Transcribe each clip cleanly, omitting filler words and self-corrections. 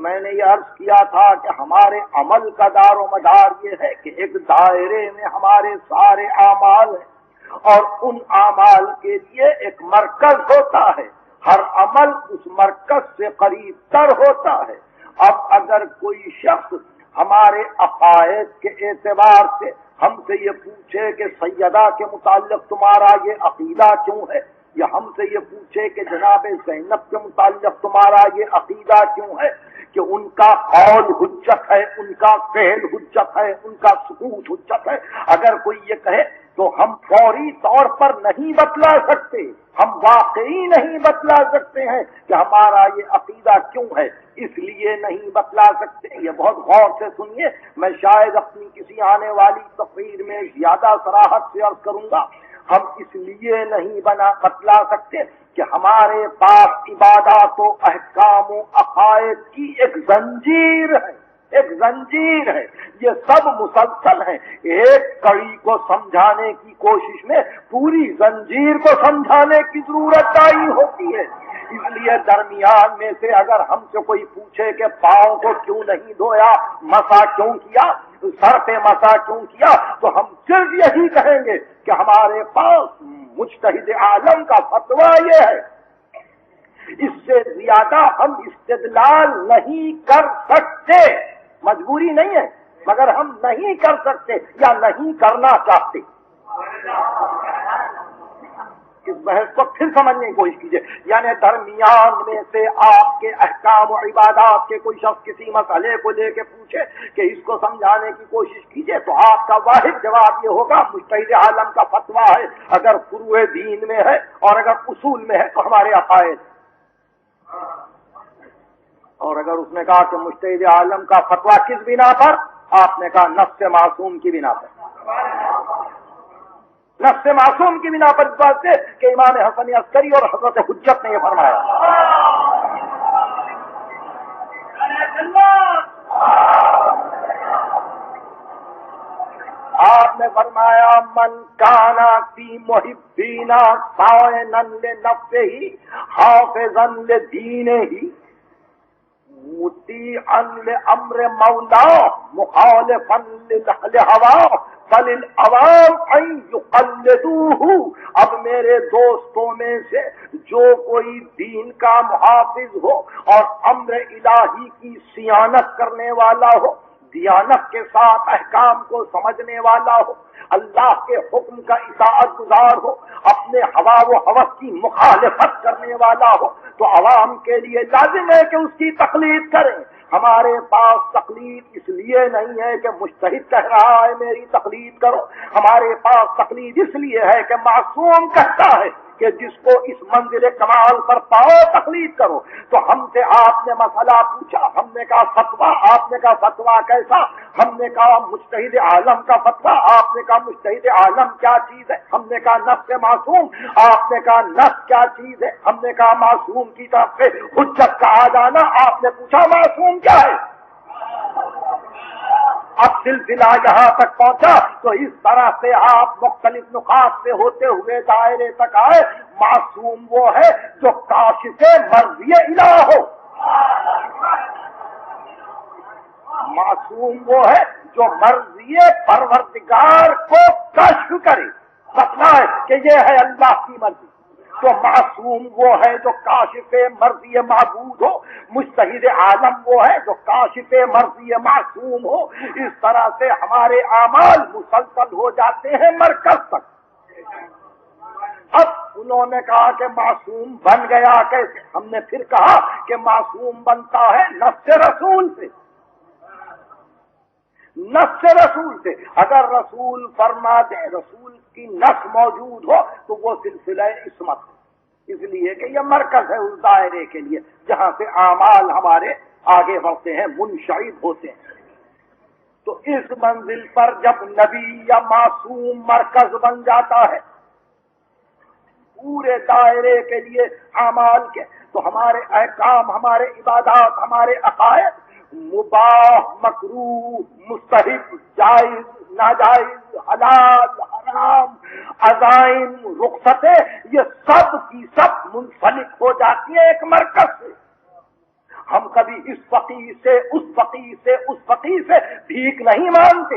میں نے یہ عرض کیا تھا کہ ہمارے عمل کا دار و مدار یہ ہے کہ ایک دائرے میں ہمارے سارے اعمال ہیں اور ان اعمال کے لیے ایک مرکز ہوتا ہے، ہر عمل اس مرکز سے قریب تر ہوتا ہے۔ اب اگر کوئی شخص ہمارے عقائد کے اعتبار سے ہم سے یہ پوچھے کہ سیدہ کے متعلق تمہارا یہ عقیدہ کیوں ہے، یا ہم سے یہ پوچھے کہ جناب زینب کے متعلق تمہارا یہ عقیدہ کیوں ہے کہ ان کا قول حجت ہے، ان کا فعل حجت ہے، ان کا سکوت حجت ہے، اگر کوئی یہ کہے تو ہم فوری طور پر نہیں بتلا سکتے، ہم واقعی نہیں بتلا سکتے ہیں کہ ہمارا یہ عقیدہ کیوں ہے، اس لیے نہیں بتلا سکتے۔ یہ بہت غور سے سنیے، میں شاید اپنی کسی آنے والی تقریر میں زیادہ صراحت سے عرض کروں گا۔ ہم اس لیے نہیں بتلا سکتے کہ ہمارے پاس عبادات و احکام و عقائد کی ایک زنجیر ہے، ایک زنجیر ہے، یہ سب مسلسل ہیں، ایک کڑی کو سمجھانے کی کوشش میں پوری زنجیر کو سمجھانے کی ضرورت آئی ہوتی ہے۔ اس لیے درمیان میں سے اگر ہم سے کوئی پوچھے کہ پاؤں کو کیوں نہیں دھویا، مسا کیوں کیا، سر پہ مسا کیوں کیا، تو ہم صرف یہی کہیں گے کہ ہمارے پاس مجتہد عالم کا فتویٰ یہ ہے۔ اس سے زیادہ ہم استدلال نہیں کر سکتے، مجبوری نہیں ہے مگر ہم نہیں کر سکتے یا نہیں کرنا چاہتے۔ اس بحث کو پھر سمجھنے کی کوشش کیجیے، یعنی درمیان میں سے آپ کے احکام و عبادات کے کوئی شخص کسی مسئلے کو لے کے پوچھے کہ اس کو سمجھانے کی کوشش کیجیے تو آپ کا واحد جواب یہ ہوگا مجتہد عالم کا فتویٰ ہے، اگر فروع دین میں ہے اور اگر اصول میں ہے تو ہمارے عقائد، اور اگر اس نے کہا کہ مجتہد عالم کا فتویٰ کس بنا پر، آپ نے کہا نفس معصوم کی بنا پر، نفس معصوم کی بنا پر، اس بات سے کہ امام حسن عسکری اور حضرت حجت نے یہ فرمایا۔ آپ نے فرمایا من کانا فی محبینا صائنا لنفسہ حافظا لدینہ مطیعا لامر مولا مخالفا للہوا فللعوام ان یقلدوہ۔ اب میرے دوستوں میں سے جو کوئی دین کا محافظ ہو اور امر الہی کی صیانت کرنے والا ہو، دیانت کے ساتھ احکام کو سمجھنے والا ہو، اللہ کے حکم کا اطاعت گزار ہو، اپنے ہوا و ہوس کی مخالفت کرنے والا ہو، تو عوام کے لیے لازم ہے کہ اس کی تقلید کریں۔ ہمارے پاس تقلید اس لیے نہیں ہے کہ مجتہد کہہ رہا ہے میری تقلید کرو، ہمارے پاس تقلید اس لیے ہے کہ معصوم کہتا ہے کہ جس کو اس منزل کمال پر پاؤ تقلید کرو۔ تو ہم سے آپ نے مسئلہ پوچھا، ہم نے کہا فتویٰ، آپ نے کہا فتویٰ کیسا، ہم نے کہا مجتہد عالم کا فتویٰ، آپ نے کہا مجتہد عالم کیا چیز ہے، ہم نے کہا نفس معصوم، آپ نے کہا نفس کیا چیز ہے، ہم نے کہا معصوم کی طرف سے حجت کا آ جانا، آپ نے پوچھا معصوم کیا ہے۔ اب سلسلہ یہاں تک پہنچا تو اس طرح سے آپ مختلف نقاط سے ہوتے ہوئے دائرے تک آئے۔ معصوم وہ ہے جو کاشف مرضی الہ ہو، معصوم وہ ہے جو مرضی پروردگار کو کشف کرے، بتلائے کہ یہ ہے اللہ کی مرضی۔ تو معصوم وہ ہے جو کاشف مرضی معبود ہو، مجتہد عالم وہ ہے جو کاشف مرضی معصوم ہو۔ اس طرح سے ہمارے اعمال مسلسل ہو جاتے ہیں مرکز تک۔ اب انہوں نے کہا کہ معصوم بن گیا کیسے، ہم نے پھر کہا کہ معصوم بنتا ہے نفس رسول سے، نفس رسول سے۔ اگر رسول فرما دے، رسول کی نفس موجود ہو تو وہ سلسلہ عصمت ہے، اس لیے کہ یہ مرکز ہے اس دائرے کے لیے جہاں سے اعمال ہمارے آگے بڑھتے ہیں، منشعب ہوتے ہیں۔ تو اس منزل پر جب نبی یا معصوم مرکز بن جاتا ہے پورے دائرے کے لیے اعمال کے، تو ہمارے احکام، ہمارے عبادات، ہمارے عقائد، مباح، مکروہ، مستحب، جائز، ناجائز، حلال، حرام، عزائم، رخصتیں، یہ سب کی سب منسلک ہو جاتی ہیں ایک مرکز سے۔ ہم کبھی اس فقیر سے اس فقیر سے اس فقیر سے بھیک نہیں مانگتے،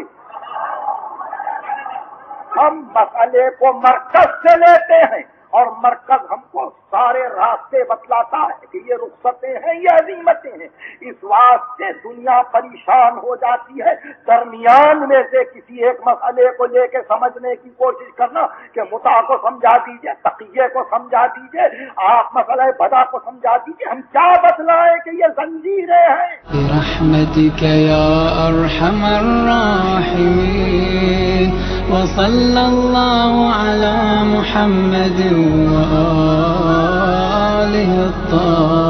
ہم مسئلے کو مرکز سے لیتے ہیں اور مرکز ہم کو سارے راستے بتلاتا ہے کہ یہ رخصتیں ہیں یہ عظیمتیں ہیں۔ اس واسطے دنیا پریشان ہو جاتی ہے، درمیان میں سے کسی ایک مسئلے کو لے کے سمجھنے کی کوشش کرنا کہ متع کو سمجھا دیجئے، تقیہ کو سمجھا دیجئے، آپ مسئلہ بدا کو سمجھا دیجئے، ہم کیا بتلائیں کہ یہ زنجیریں ہیں۔ برحمتک یا ارحم الراحمین وصلی اللہ علی محمد وآلہ الطاہرین۔